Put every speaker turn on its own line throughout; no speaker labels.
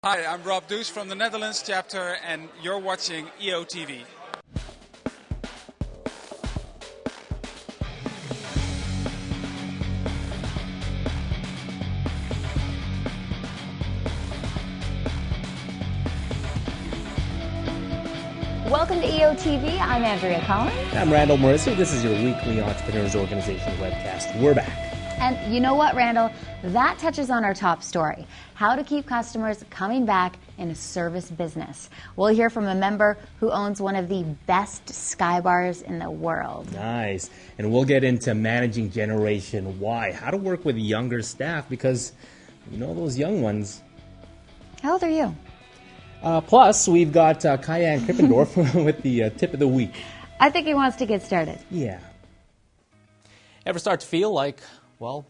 Hi, I'm Rob Does from the Netherlands chapter, and you're watching EOtv.
Welcome to EOtv. I'm Andrea Collins.
I'm Randall Morrissey. This is your weekly Entrepreneurs Organization webcast. We're back.
And you know what, Randall? That touches on our top story, how to keep customers coming back in a service business. We'll hear from a member who owns one of the best sky bars in the world.
Nice. And we'll get into managing Generation Y, how to work with younger staff, because you know those young ones.
How old are you?
Plus, we've got Kaya Krippendorf with the tip of the week.
I think he wants to get started.
Yeah. Ever start to feel like, well,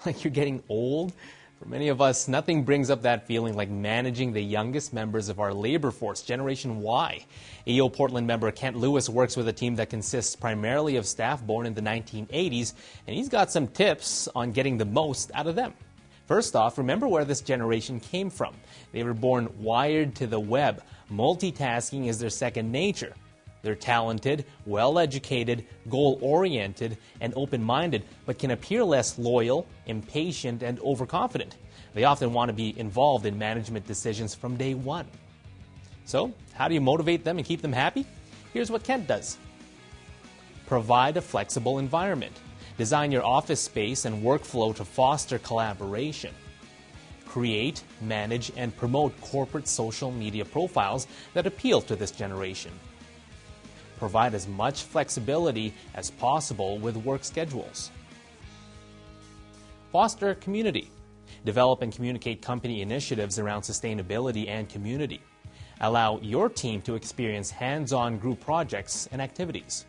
like you're getting old? For many of us, nothing brings up that feeling like managing the youngest members of our labor force, Generation Y. EO Portland member Kent Lewis works with a team that consists primarily of staff born in the 1980s, and he's got some tips on getting the most out of them. First off, remember where this generation came from. They were born wired to the web. Multitasking is their second nature. They're talented, well-educated, goal-oriented, and open-minded, but can appear less loyal, impatient, and overconfident. They often want to be involved in management decisions from day one. So, how do you motivate them and keep them happy? Here's what Kent does. Provide a flexible environment. Design your office space and workflow to foster collaboration. Create, manage, and promote corporate social media profiles that appeal to this generation. Provide as much flexibility as possible with work schedules. Foster community. Develop and communicate company initiatives around sustainability and community. Allow your team to experience hands-on group projects and activities.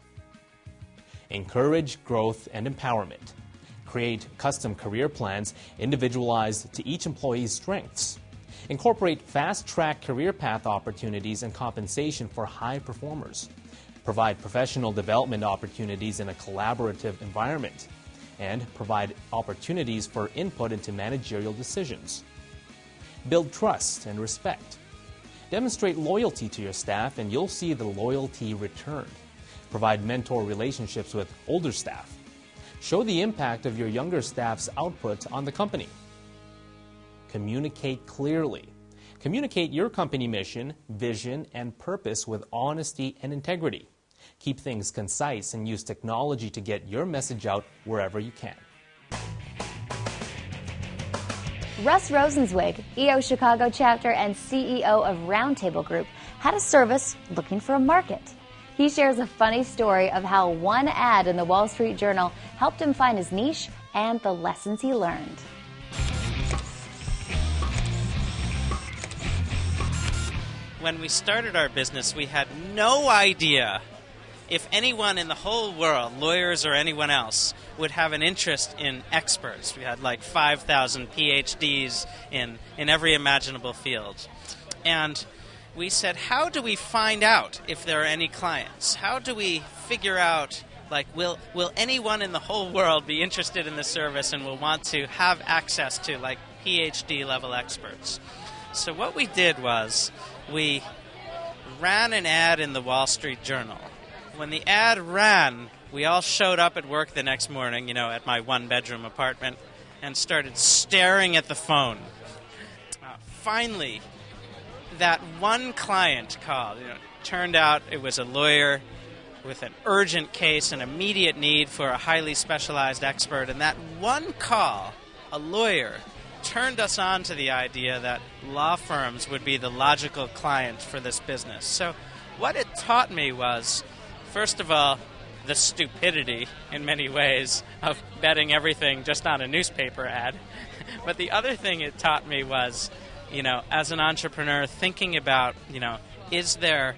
Encourage growth and empowerment. Create custom career plans individualized to each employee's strengths. Incorporate fast-track career path opportunities and compensation for high performers. Provide professional development opportunities in a collaborative environment. And provide opportunities for input into managerial decisions. Build trust and respect. Demonstrate loyalty to your staff and you'll see the loyalty returned. Provide mentor relationships with older staff. Show the impact of your younger staff's output on the company. Communicate clearly. Communicate your company mission, vision, and purpose with honesty and integrity. Keep things concise and use technology to get your message out wherever you can.
Russ Rosenzweig, EO Chicago chapter and CEO of Roundtable Group, had a service looking for a market. He shares a funny story of how one ad in the Wall Street Journal helped him find his niche and the lessons he learned.
When we started our business, we had no idea if anyone in the whole world, lawyers or anyone else, would have an interest in experts. We had like 5,000 PhDs in every imaginable field. And we said, how do we find out if there are any clients? How do we figure out, like, will anyone in the whole world be interested in the service and will want to have access to, like, PhD level experts? So what we did was we ran an ad in the Wall Street Journal. When the ad ran, we all showed up at work the next morning, you know, at my one-bedroom apartment, and started staring at the phone. Finally, that one client called. Turned out it was a lawyer with an urgent case, an immediate need for a highly specialized expert. And that one call, a lawyer, turned us on to the idea that law firms would be the logical client for this business. So what it taught me was, first of all, the stupidity, in many ways, of betting everything just on a newspaper ad. But the other thing it taught me was, as an entrepreneur, thinking about, is there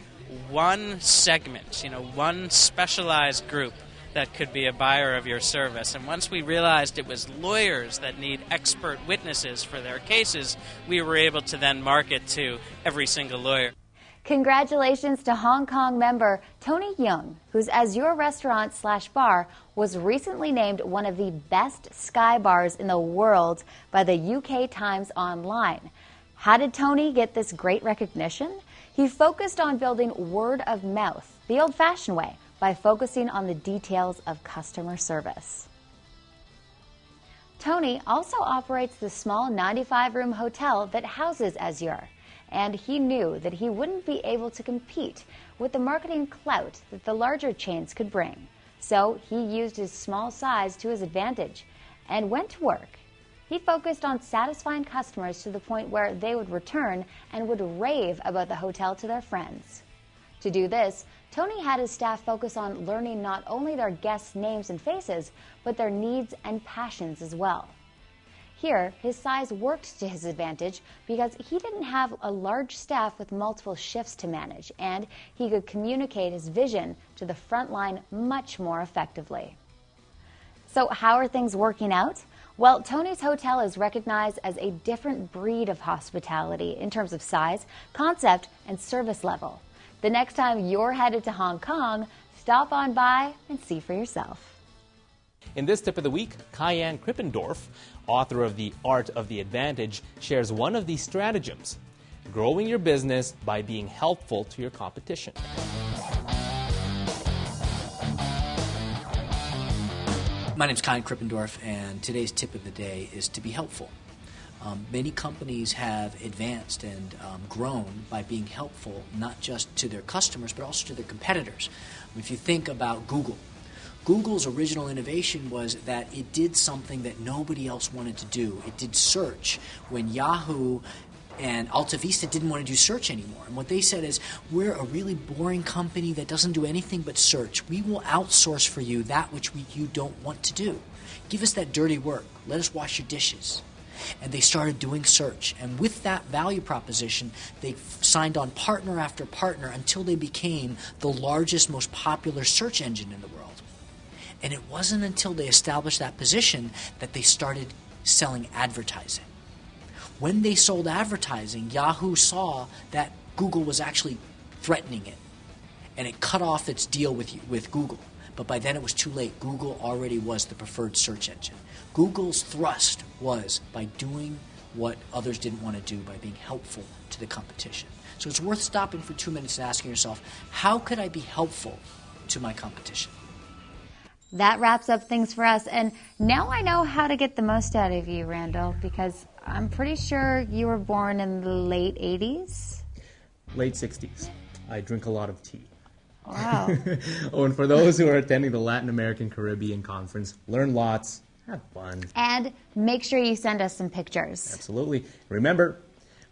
one segment, one specialized group that could be a buyer of your service? And once we realized it was lawyers that need expert witnesses for their cases, we were able to then market to every single lawyer.
Congratulations to Hong Kong member Tony Hyung, whose Azure Restaurant/Bar was recently named one of the best sky bars in the world by the UK Times Online. How did Tony get this great recognition? He focused on building word of mouth, the old-fashioned way, by focusing on the details of customer service. Tony also operates the small 95-room hotel that houses Azure, and he knew that he wouldn't be able to compete with the marketing clout that the larger chains could bring. So he used his small size to his advantage and went to work. He focused on satisfying customers to the point where they would return and would rave about the hotel to their friends. To do this, Tony had his staff focus on learning not only their guests' names and faces, but their needs and passions as well. Here, his size worked to his advantage because he didn't have a large staff with multiple shifts to manage, and he could communicate his vision to the front line much more effectively. So how are things working out? Well, Tony's hotel is recognized as a different breed of hospitality in terms of size, concept, and service level. The next time you're headed to Hong Kong, stop on by and see for yourself.
In this tip of the week, Hyung Krippendorf, author of The Art of the Advantage, shares one of these stratagems: growing your business by being helpful to your competition.
My name is Hyung Krippendorf, and today's tip of the day is to be helpful. Many companies have advanced and grown by being helpful not just to their customers but also to their competitors. If you think about Google, Google's original innovation was that it did something that nobody else wanted to do. It did search when Yahoo and Alta Vista didn't want to do search anymore. And what they said is, we're a really boring company that doesn't do anything but search. We will outsource for you that which you don't want to do. Give us that dirty work. Let us wash your dishes. And they started doing search. And with that value proposition, they signed on partner after partner until they became the largest, most popular search engine in the world. And it wasn't until they established that position that they started selling advertising. When they sold advertising, Yahoo saw that Google was actually threatening it, and it cut off its deal with Google. But by then it was too late. Google already was the preferred search engine. Google's thrust was by doing what others didn't want to do, by being helpful to the competition. So it's worth stopping for 2 minutes and asking yourself, how could I be helpful to my competition?
That wraps up things for us, and now I know how to get the most out of you, Randall, because I'm pretty sure you were born in the late 80s?
Late 60s. I drink a lot of tea.
Wow.
Oh, and for those who are attending the Latin American Caribbean Conference, learn lots, have fun.
And make sure you send us some pictures.
Absolutely. Remember,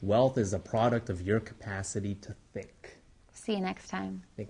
wealth is a product of your capacity to think.
See you next time.
Think.